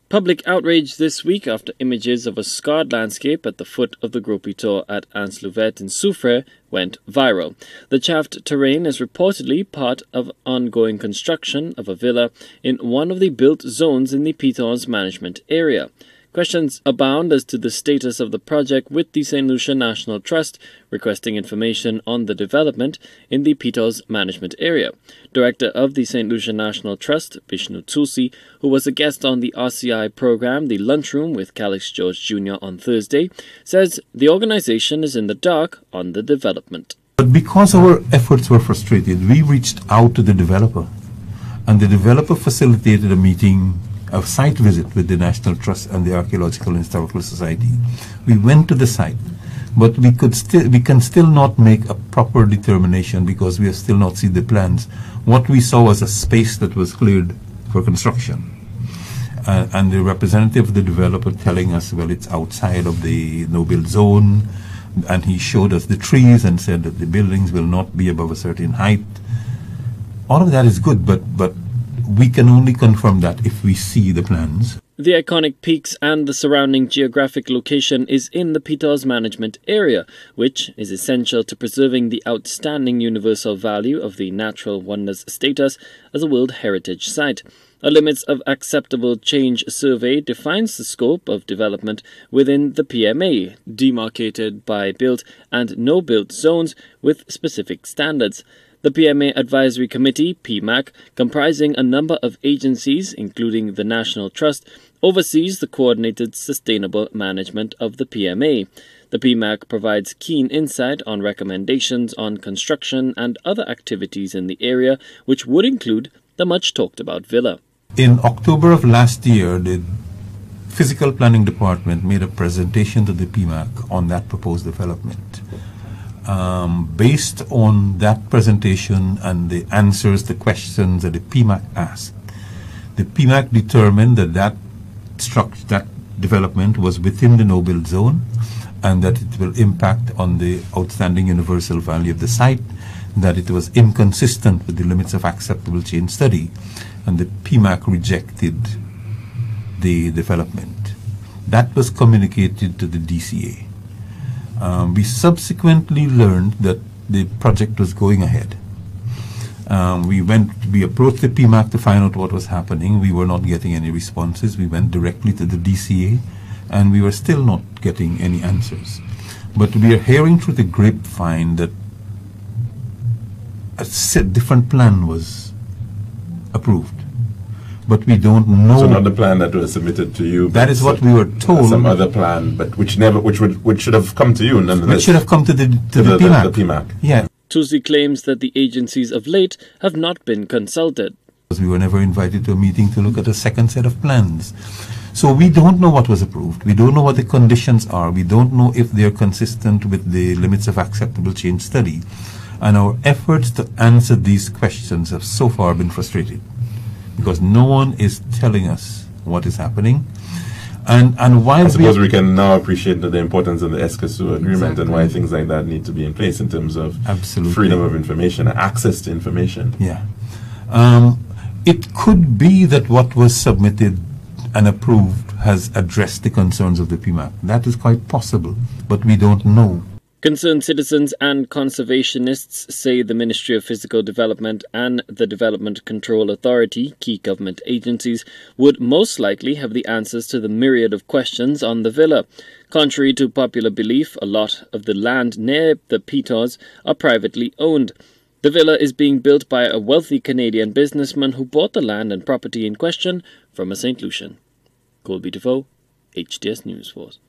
Public outrage this week after images of a scarred landscape at the foot of the Gros Piton at Anse-Louvet in Soufrière went viral. The chafed terrain is reportedly part of ongoing construction of a villa in one of the built zones in the Piton's management area. Questions abound as to the status of the project, with the St. Lucia National Trust requesting information on the development in the Piton's management area. Director of the St. Lucia National Trust, Vishnu Tulsi, who was a guest on the RCI program The Lunchroom with Calix George Jr. on Thursday, says the organization is in the dark on the development. But because our efforts were frustrated, we reached out to the developer, and the developer facilitated a site visit with the National Trust and the Archaeological and Historical Society. We went to the site, but we can still not make a proper determination because we have still not seen the plans. What we saw was a space that was cleared for construction. And the representative of the developer telling us, well, it's outside of the no-build zone, and he showed us the trees and said that the buildings will not be above a certain height. All of that is good, but we can only confirm that if we see the plans. The iconic peaks and the surrounding geographic location is in the Piton's management area, which is essential to preserving the outstanding universal value of the natural wonders status as a World Heritage Site. A Limits of Acceptable Change survey defines the scope of development within the PMA, demarcated by built and no-built zones with specific standards. The PMA Advisory Committee, PMAC, comprising a number of agencies, including the National Trust, oversees the coordinated sustainable management of the PMA. The PMAC provides keen insight on recommendations on construction and other activities in the area, which would include the much-talked-about villa. In October of last year, the Physical Planning Department made a presentation to the PMAC on that proposed development. Based on that presentation and the answers to questions that the PMAC asked, the PMAC determined that that development was within the no-build zone and that it will impact on the outstanding universal value of the site, that it was inconsistent with the limits of acceptable change study, and the PMAC rejected the development. That was communicated to the DCA. We subsequently learned that the project was going ahead. We approached the PMAC to find out what was happening. We were not getting any responses. We went directly to the DCA, and we were still not getting any answers. But we are hearing through the grapevine that a different plan was approved. But we don't know. So not the plan that was submitted to you. That is what we were told. Some other plan, but which should have come to you nonetheless. Which should have come to the PMAC. The PMAC. Yeah. Tulsi claims that the agencies of late have not been consulted. We were never invited to a meeting to look at a second set of plans. So we don't know what was approved. We don't know what the conditions are. We don't know if they are consistent with the limits of acceptable change study. And our efforts to answer these questions have so far been frustrated, because no one is telling us what is happening. And while I suppose we can now appreciate the importance of the ESCASU agreement and why things like that need to be in place in terms of freedom of information, access to information. Yeah. It could be that what was submitted and approved has addressed the concerns of the PMAC. That is quite possible, but we don't know. Concerned citizens and conservationists say the Ministry of Physical Development and the Development Control Authority, key government agencies, would most likely have the answers to the myriad of questions on the villa. Contrary to popular belief, a lot of the land near the Pitons are privately owned. The villa is being built by a wealthy Canadian businessman who bought the land and property in question from a St. Lucian. Colby Defoe, HTS News Force.